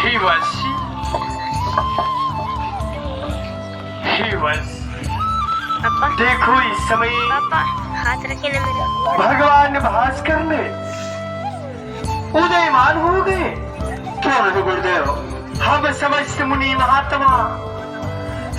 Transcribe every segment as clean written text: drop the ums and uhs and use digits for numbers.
हे वंश, पापा देखो इस समय पापा हाथ रखिए ना मेरे। भगवान भास्कर ने उदयमान हो गए। क्यों नहीं गुरुदेव, हम समस्त मुनि महात्मा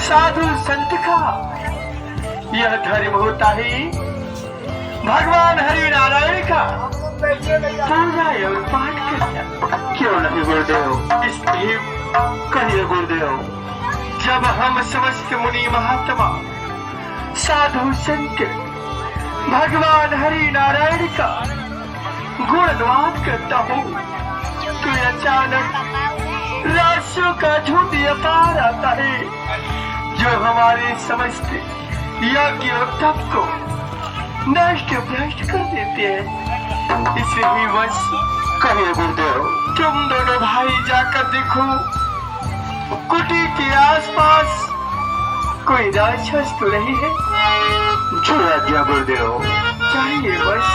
साधु संत का यह धर्म होता है भगवान हरि नारायण का पूजा और पाठ करना। क्यों नहीं गुरुदेव, इसलिए कहिए गुरुदेव, जब हम समस्त मुनि महात्मा साधु संत भगवान हरि नारायण का गुणगान करता हूँ तो अचानक राशियों का झुंड अपार आता है जो हमारे समस्त यज्ञ और तप को नष्ट भ्रष्ट कर देते हैं। इसलिए बस कहे गुरुदेव, तुम दोनों भाई जाकर देखो कुटी के आसपास कोई राक्षस तो नहीं है। जो आज्ञा गुरुदेव, चाहिए बस।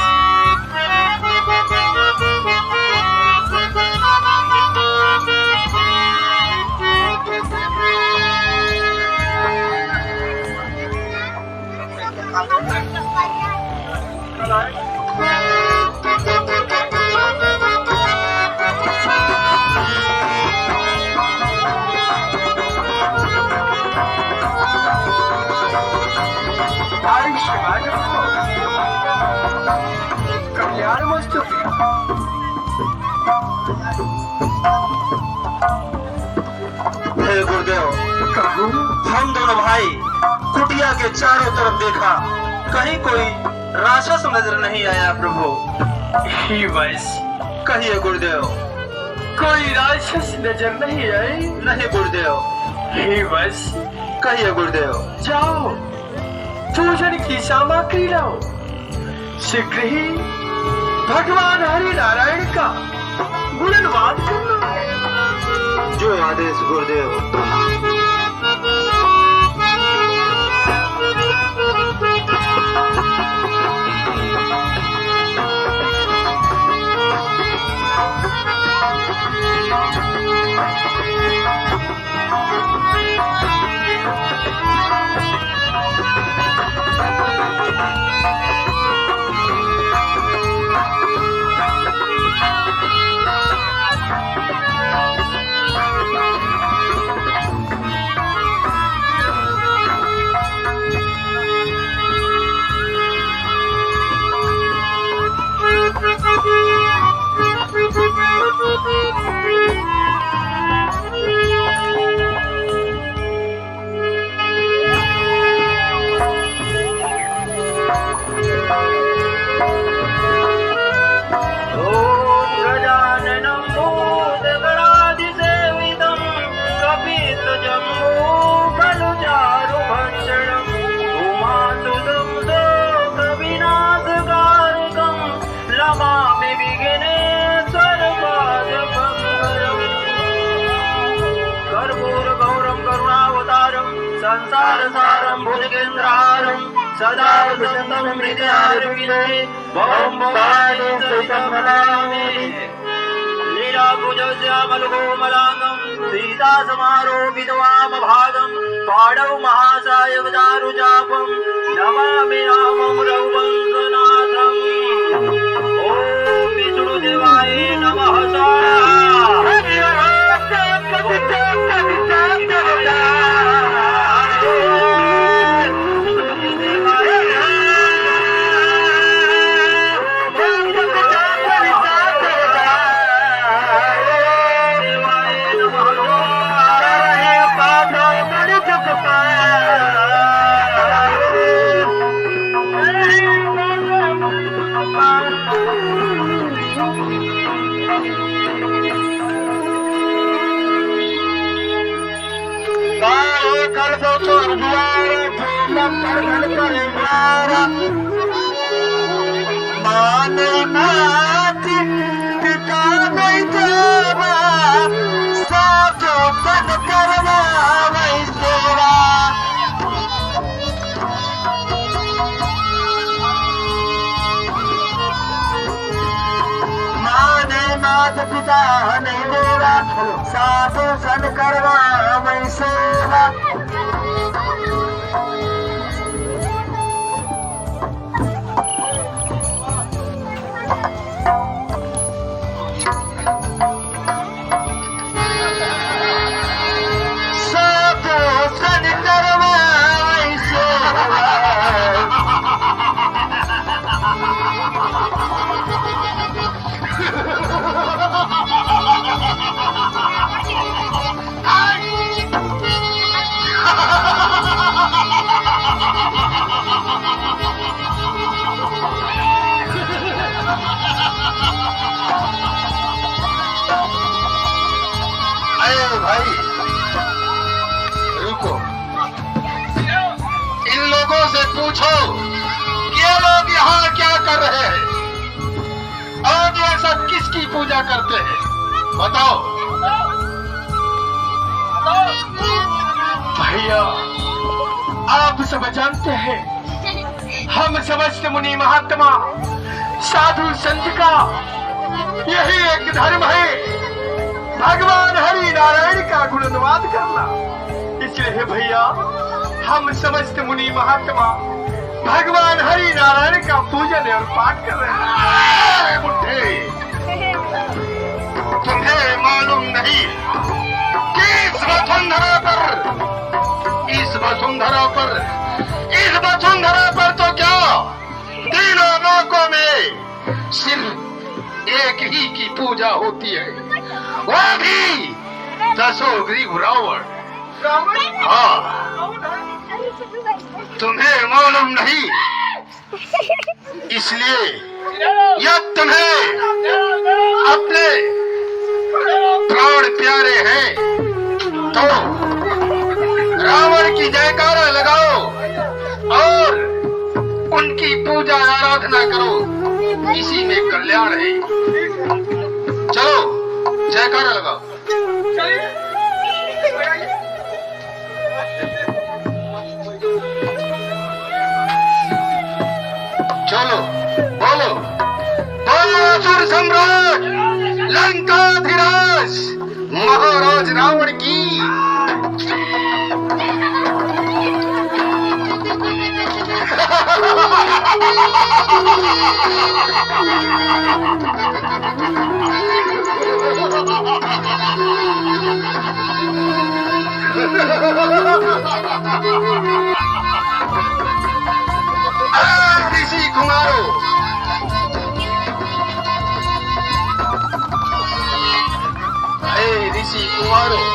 कल्याण मस्त। हे गुरुदेव, हम दोनों भाई कुटिया के चारों तरफ देखा, कहीं कोई राक्षस नजर नहीं आया प्रभु। ही बस कहिए गुरुदेव। कोई राक्षस नजर नहीं आए? नहीं गुरुदेव। ही बस कहिए गुरुदेव। जाओ पूजन की सामग्री लाओ, शीघ्र ही भगवान हरि नारायण का गुणगान करना है। जो आदेश गुरुदेव। संसार सारं भुजगेन्द्रहारं सदा वसन्तं हृदयारविन्दे भवं भवानी सहितं नमामि। लीलाभुजश्यामलकोमलाङ्गं सीतासमारोपितवामभागं पाणौ महासायवदारुचापं नमामि रामं रघुवंशनाथम्। ॐ विष्णुदेवाय नमः। माता पिता नहीं देगा, साधु सन करवा मैं सेवा। भाई रुको, इन लोगों से पूछो ये लोग यहाँ क्या कर रहे हैं और ये सब किसकी पूजा करते हैं, बताओ। भैया आप सब जानते हैं, हम समस्त मुनि महात्मा साधु संत का यही एक धर्म है, भगवान हरि नारायण का गुणगान करना। इसलिए भैया हम समस्त मुनि महात्मा भगवान हरि नारायण का पूजन और पाठ कर रहे हैं। बुढ़े, तुम्हें मालूम नहीं कि इस वसुंधरा पर तो क्या तीनों लोकों में सिर्फ एक ही की पूजा होती है, वो भी दशोग्रीव रावण। हाँ, तुम्हें मालूम नहीं, इसलिए यह तुम्हें अपने प्राण प्यारे हैं तो रावण की जयकारा लगाओ और उनकी पूजा आराधना करो, इसी में कल्याण है। चलो जयकारा लगाओ। चलो बोलो, असुर सम्राट लंकाधिराज महाराज रावण की। ऋषि कुमारों, हे ऋषि कुमारों,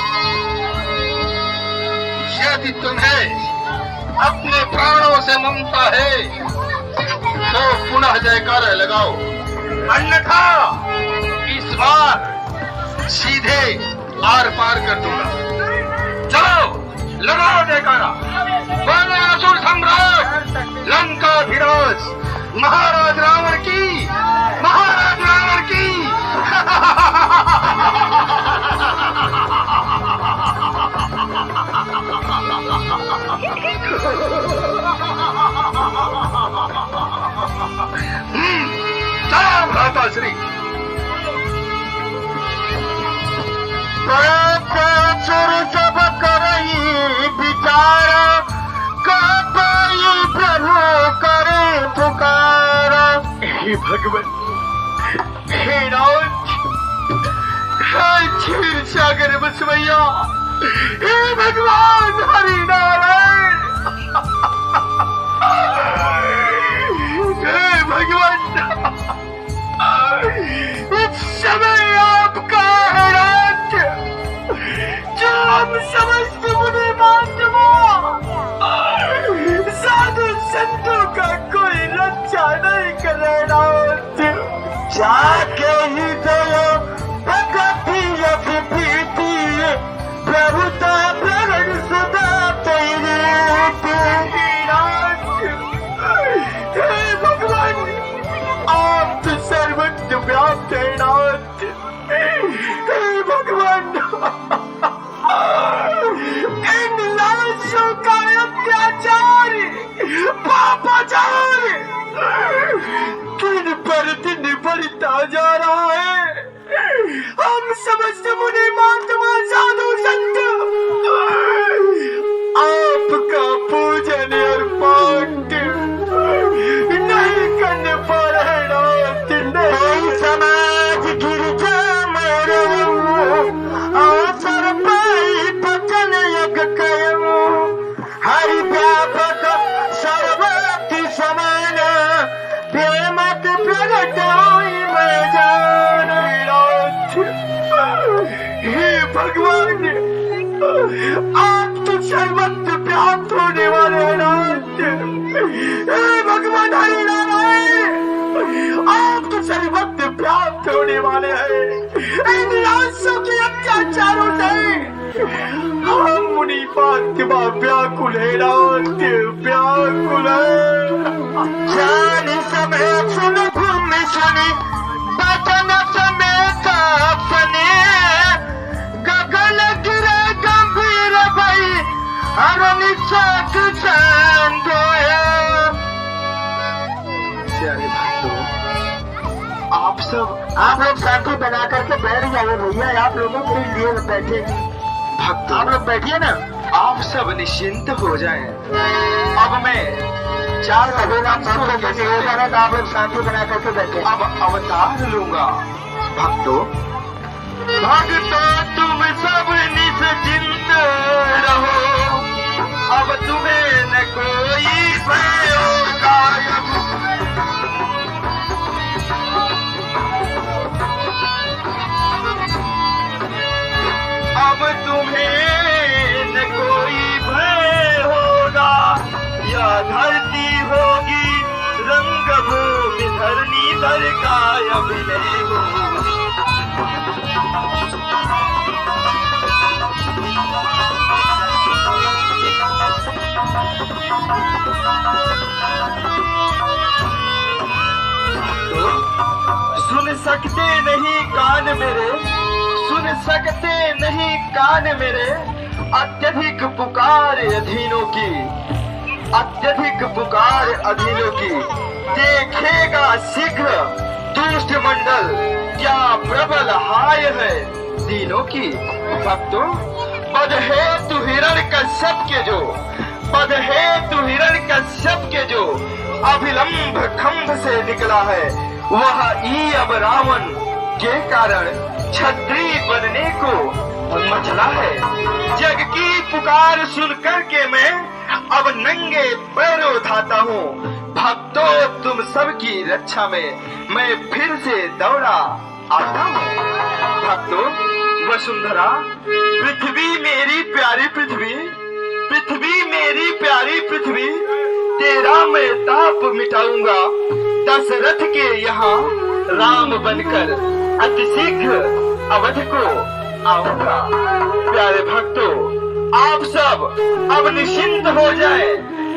यदि तुम्हें अपने प्राणों से ममता है तो पुनः जयकारा लगाओ, अन्यथा इस बार सीधे आर पार कर दूंगा। चलो लगाओ जयकारा। बोले असुर सम्राट लंकाधिराज महाराज रावण की, महाराज रावण की। चलो भ्राता श्री। सब करई विचार, प्रभु करे पुकारा। हे भगवान, हे नाथ, हे क्षीर सागर बसवैया, हे भगवान हरि नारायण, हे भगवान, इस समय आपका है राज्य, जो हम समस्त मुनि महात्मा साधु संतों का कोई रक्षा नहीं करेगा। जाके ही दो भगति अभिप्रीति, प्रभुता प्रण सदा तेरे। हे भगवान, आप तो सर्वत्र व्याप्त है नाथ। हे भगवान, इन लाशों का अत्याचार पापाचार दिन पर दिन बढ़ता भगवान, आप तो सर्वत्र व्याप्त होने वाले हैं नाथ। हे भगवान हरि नारायण, आप तो सर्वत्र व्याप्त होने वाले हैं। इन राक्षसों के अत्याचारों से हम मुनि पार्थिवा व्याकुल है नाथ, व्याकुल है। जान समय सुन भूमि सुनी बचन समेत अपने गगन गिरे गंभीर भई अरुण चक संदोए। प्यारे भक्तों, आप लोग शांति बना करके बैठ जाओ भैया, आप लोगों के लिए बैठे भक्त, आप लोग बैठिए ना। आप सब निश्चिंत हो जाएं। अब मैं 4 अभिराम हो जा रहा था, आप लोग शांति बना करके बैठे। अब अवतार लूंगा। भक्तों तुम सब निश्चिंत रहो, अब तुम्हें न कोई भय होगा। अब तुम्हें न कोई भय होगा, यह धरती होगी रंग भूमि, धरनी धर का अभिनय होगी। सुन सकते नहीं कान मेरे, सुन सकते नहीं कान मेरे, अत्यधिक पुकार अधीनों की, अत्यधिक पुकार अधीनों की। देखेगा शीघ्र दुष्ट मंडल, क्या प्रबल हाय है दीनों की। भक्तों पद है तु हिरण कश्यप के जो, पद है तु हिरण कश्यप के जो अभिलंब खंभ से निकला है, वह ई अब रावण के कारण छत्री बनने को मचला है। जग की पुकार सुन करके मैं अब नंगे पैरों उठाता हूँ। भक्तों तुम सबकी रक्षा में मैं फिर से दौड़ा आता हूँ। भक्तों वसुंधरा, पृथ्वी मेरी प्यारी पृथ्वी, पृथ्वी मेरी प्यारी पृथ्वी, तेरा मैं ताप मिटाऊंगा। दशरथ के यहाँ राम बनकर अतिशीघ्र अवध को आऊंगा। प्यारे भक्तों आप सब अब निश्चिंत हो जाए।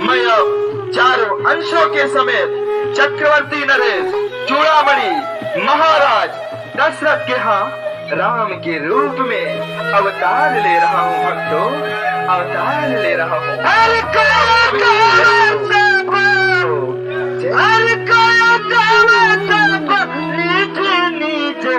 मैं अब 4 अंशों के समेत चक्रवर्ती नरेश चूड़ामणि महाराज दशरथ के यहाँ राम के रूप में अवतार ले रहा हूँ। भक्तों अवतार ले रहा हूँ। नीचे नीचे